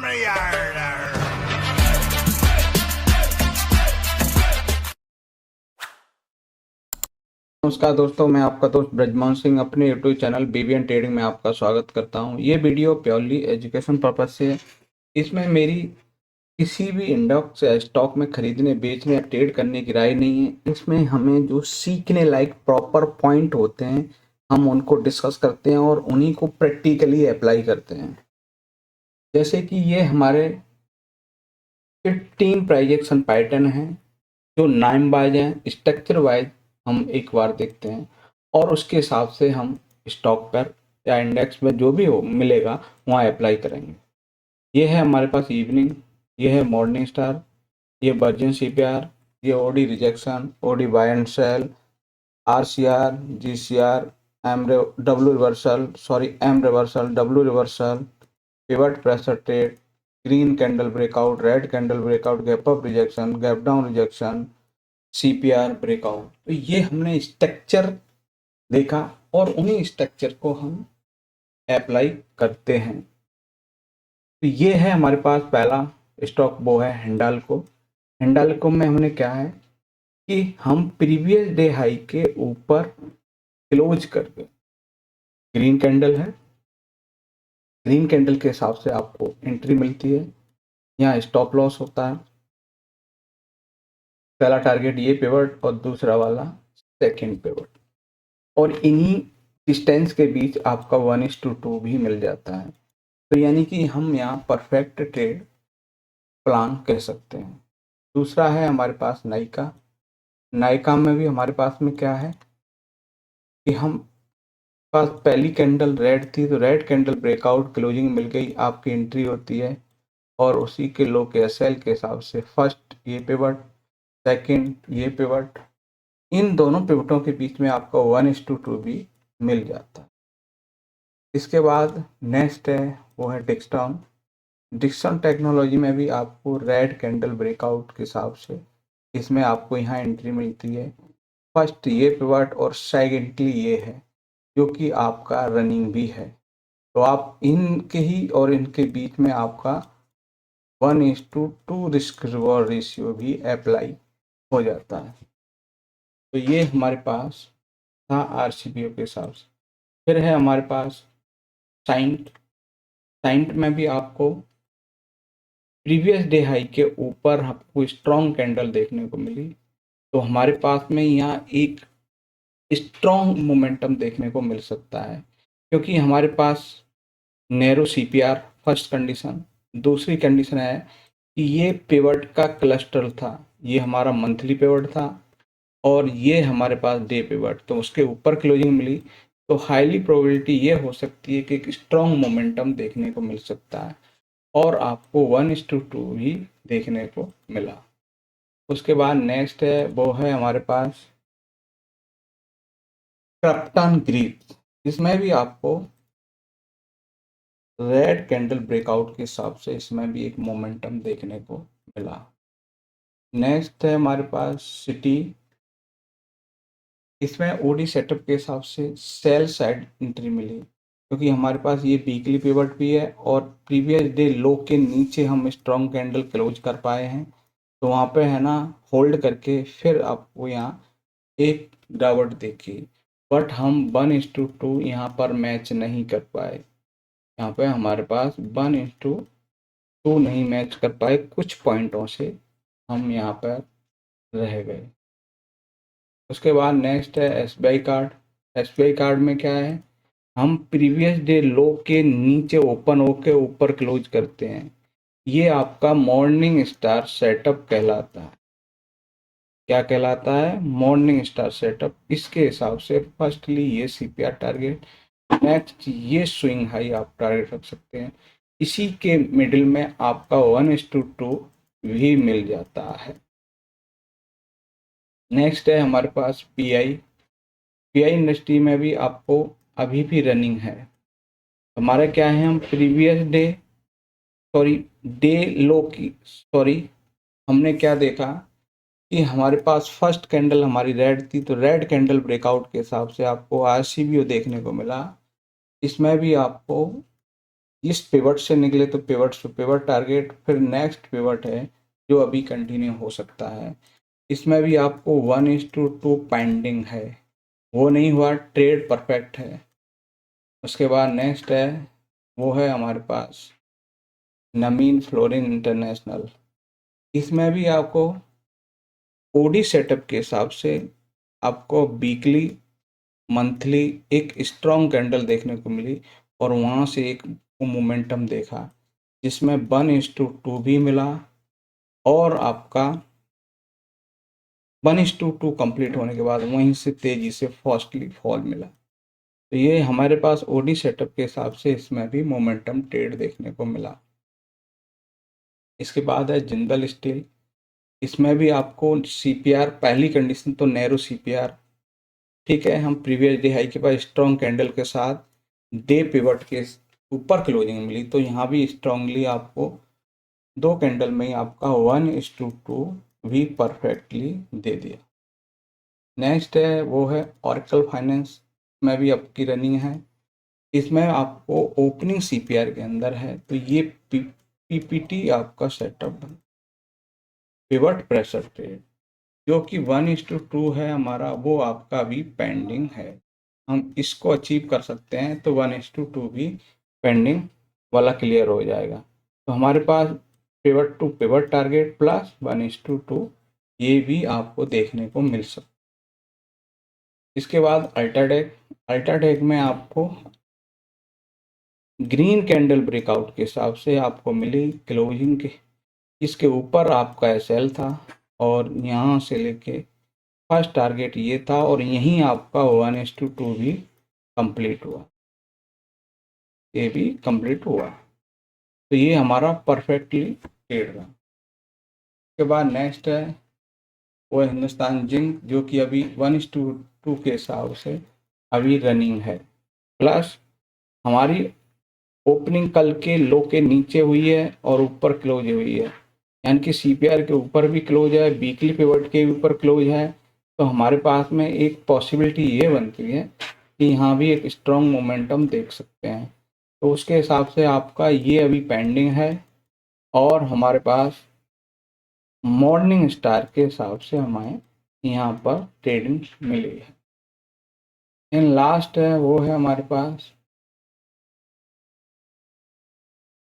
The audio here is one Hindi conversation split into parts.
नमस्कार दोस्तों, मैं आपका दोस्त ब्रजमान सिंह अपने यूट्यूब चैनल BBN ट्रेडिंग में आपका स्वागत करता हूं। ये वीडियो प्योरली एजुकेशन पर्पज से है। इसमें मेरी किसी भी इंडेक्स या स्टॉक में खरीदने, बेचने या ट्रेड करने की राय नहीं है। इसमें हमें जो सीखने लायक प्रॉपर पॉइंट होते हैं, हम उनको डिस्कस करते हैं और उन्हीं को प्रैक्टिकली अप्लाई करते हैं। जैसे कि ये हमारे 15 प्राइस एक्शन पैटर्न है जो नाइम वाइज हैं, स्ट्रक्चर वाइज हम एक बार देखते हैं और उसके हिसाब से हम स्टॉक पर या इंडेक्स में जो भी हो मिलेगा वहाँ अप्लाई करेंगे। ये है हमारे पास इवनिंग, ये है मॉर्निंग स्टार, ये वर्जिन CPR, ये OD rejection, OD buy and sell, RCR, GCR, W reversal, W reversal, pivot pressure trade, green candle breakout, red candle breakout, gap up rejection, gap down rejection, CPR breakout. तो ये हमने स्ट्रक्चर देखा और उन्हीं स्ट्रक्चर को हम अप्लाई करते हैं। तो ये है हमारे पास पहला स्टॉक, वो है हिंडाल्को। हिंडाल्को में हमने क्या है कि हम प्रीवियस डे हाई के ऊपर क्लोज करके, ग्रीन कैंडल है, ग्रीन कैंडल के हिसाब से आपको एंट्री मिलती है। यहाँ स्टॉप लॉस होता है। पहला टारगेट ये पिवट और दूसरा वाला सेकंड पिवट, और इन्हीं डिस्टेंस के बीच आपका 1:2 भी मिल जाता है। तो यानी कि हम यहाँ परफेक्ट ट्रेड प्लान कह सकते हैं। दूसरा है हमारे पास नाइका। नाइका में भी हमारे पास में क्या है कि हम पास पहली कैंडल रेड थी, तो रेड कैंडल ब्रेकआउट क्लोजिंग मिल गई, आपकी एंट्री होती है और उसी के लो के SL के हिसाब से फर्स्ट ये पिवट, सेकंड ये पिवट, इन दोनों पिवटों के बीच में आपका 1:2 भी मिल जाता है। इसके बाद नेक्स्ट है वो है डिक्सटॉन। डिक्सन टेक्नोलॉजी में भी आपको रेड कैंडल ब्रेकआउट के हिसाब से इसमें आपको यहाँ एंट्री मिलती है। फर्स्ट ये पिवट और सेकेंडली ये है जो कि आपका रनिंग भी है। तो आप इनके ही और इनके बीच में आपका 1:2 रिस्क रिवॉर्ड रेशियो भी अप्लाई हो जाता है। तो ये हमारे पास था RCPO के हिसाब से। फिर है हमारे पास साइंट। साइंट में भी आपको प्रीवियस डे हाई के ऊपर आपको स्ट्रॉन्ग कैंडल देखने को मिली, तो हमारे पास में यहाँ एक स्ट्रॉन्ग मोमेंटम देखने को मिल सकता है, क्योंकि हमारे पास नैरो CPR फर्स्ट कंडीशन। दूसरी कंडीशन है कि ये पिवट का क्लस्टर था, ये हमारा मंथली पिवट था और ये हमारे पास डे पिवट, तो उसके ऊपर क्लोजिंग मिली, तो हाईली प्रोबेबिलिटी ये हो सकती है कि एक स्ट्रॉन्ग मोमेंटम देखने को मिल सकता है और आपको 1:2 भी देखने को मिला। उसके बाद नेक्स्ट है वो है हमारे पास क्रप्टन ग्रीप। इसमें भी आपको रेड कैंडल ब्रेकआउट के हिसाब से इसमें भी एक मोमेंटम देखने को मिला। नेक्स्ट है हमारे पास सिटी। इसमें ओडी सेटअप के हिसाब से सेल साइड एंट्री मिली, क्योंकि हमारे पास ये वीकली पिवट भी है और प्रीवियस डे लो के नीचे हम स्ट्रॉन्ग कैंडल क्लोज कर पाए हैं, तो वहाँ पे है ना होल्ड करके फिर आपको यहाँ एक गिरावट देखी, बट हम 1:2 यहाँ पर मैच नहीं कर पाए। यहाँ पे हमारे पास 1:2 नहीं मैच कर पाए, कुछ पॉइंटों से हम यहाँ पर रह गए। उसके बाद नेक्स्ट है SBI कार्ड। SBI कार्ड में क्या है, हम प्रीवियस डे लो के नीचे ओपन होके ऊपर क्लोज करते हैं, ये आपका मॉर्निंग स्टार सेटअप कहलाता है। क्या कहलाता है? Morning star setup. इसके हिसाब से फर्स्टली ये CPR टारगेट, नेक्स्ट ये स्विंग हाई आप टारगेट रख सकते हैं। इसी के मिडिल में आपका 1:2 भी मिल जाता है। नेक्स्ट है हमारे पास PI इंडस्ट्री में भी आपको अभी भी रनिंग है। हमारा क्या है, हम प्रीवियस डे लो की हमने क्या देखा कि हमारे पास फर्स्ट कैंडल हमारी रेड थी, तो रेड कैंडल ब्रेकआउट के हिसाब से आपको RCBO देखने को मिला। इसमें भी आपको इस पिवट से निकले तो पिवट टारगेट, फिर नेक्स्ट पिवट है जो अभी कंटिन्यू हो सकता है। इसमें भी आपको 1:2 पेंडिंग है, वो नहीं हुआ, ट्रेड परफेक्ट है। उसके बाद नेक्स्ट है, वो है हमारे पास नमीन फ्लोरिन इंटरनेशनल। इसमें भी आपको ओडी सेटअप के हिसाब से आपको वीकली मंथली एक स्ट्रॉन्ग कैंडल देखने को मिली और वहाँ से एक मोमेंटम देखा जिसमें 1:2 भी मिला और आपका 1:2 कंप्लीट होने के बाद वहीं से तेजी से फास्टली फॉल मिला। तो ये हमारे पास ओडी सेटअप के हिसाब से इसमें भी मोमेंटम ट्रेड देखने को मिला। इसके बाद है जिंदल स्टील। इसमें भी आपको सीपीआर, पहली कंडीशन तो नैरो सीपीआर, ठीक है। हम प्रीवियस डे हाई के पास स्ट्रॉन्ग कैंडल के साथ डे पिवट के ऊपर क्लोजिंग मिली, तो यहाँ भी स्ट्रांगली आपको 2 कैंडल में ही आपका 1:2 भी परफेक्टली दे दिया। नेक्स्ट है वो है ऑरेकल फाइनेंस में भी आपकी रनिंग है। इसमें आपको ओपनिंग सीपीआर के अंदर है, तो ये पीपीटी आपका सेटअप पिवट प्रेशर ट्रेड जो कि 1:2 है हमारा, वो आपका भी पेंडिंग है। हम इसको अचीव कर सकते हैं तो 1:2 भी पेंडिंग वाला क्लियर हो जाएगा। तो हमारे पास pivot to pivot target plus 1:2 ये भी आपको देखने को मिल सकता है। इसके बाद अल्ट्राटेक में आपको ग्रीन कैंडल ब्रेकआउट के हिसाब से आपको मिली क्लोजिंग के, इसके ऊपर आपका एसएल था और यहाँ से लेके फर्स्ट टारगेट ये था और यहीं आपका 1:2 भी कंप्लीट हुआ, ये भी कंप्लीट हुआ। तो ये हमारा परफेक्टली ट्रेड रहा। उसके बाद नेक्स्ट है वो हिंदुस्तान जिंक जो कि अभी 1:2 के हिसाब से अभी रनिंग है, प्लस हमारी ओपनिंग कल के लो के नीचे हुई है और ऊपर क्लोज हुई है, यानी कि सीपीआर के ऊपर भी क्लोज है, वीकली पिवट के ऊपर क्लोज है। तो हमारे पास में एक पॉसिबिलिटी ये बनती है कि यहाँ भी एक स्ट्रॉन्ग मोमेंटम देख सकते हैं। तो उसके हिसाब से आपका ये अभी पेंडिंग है और हमारे पास मॉर्निंग स्टार के हिसाब से हमें यहाँ पर ट्रेडिंग मिली है। एंड लास्ट है वो है हमारे पास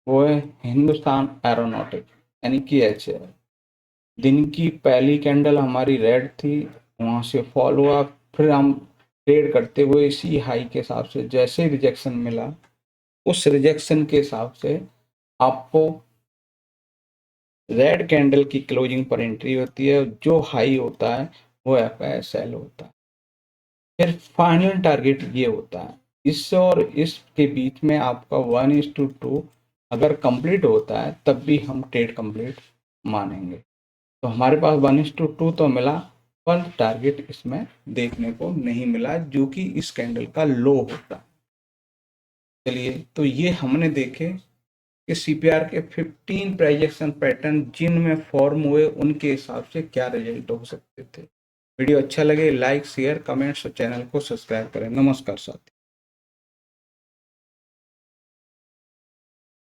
वो है हिंदुस्तान एरोनॉटिक यानी कि HAL। दिन की पहली कैंडल हमारी रेड थी, वहाँ से फॉल हुआ, फिर हम ट्रेड करते हुए इसी हाई के हिसाब से जैसे रिजेक्शन मिला उस रिजेक्शन के हिसाब से आपको रेड कैंडल की क्लोजिंग पर एंट्री होती है, जो हाई होता है वो FISL होता है। फिर फाइनल टारगेट ये होता है, इससे और इसके बीच में आपका 1:2 अगर कंप्लीट होता है तब भी हम ट्रेड कंप्लीट मानेंगे। तो हमारे पास 1:2 तो मिला पर टारगेट इसमें देखने को नहीं मिला जो कि इस कैंडल का लो होता है। चलिए, तो ये हमने देखे कि सीपीआर के 15 प्रोजेक्शन पैटर्न जिनमें फॉर्म हुए उनके हिसाब से क्या रिजल्ट हो सकते थे। वीडियो अच्छा लगे लाइक शेयर कमेंट्स और चैनल को सब्सक्राइब करें। नमस्कार साथी।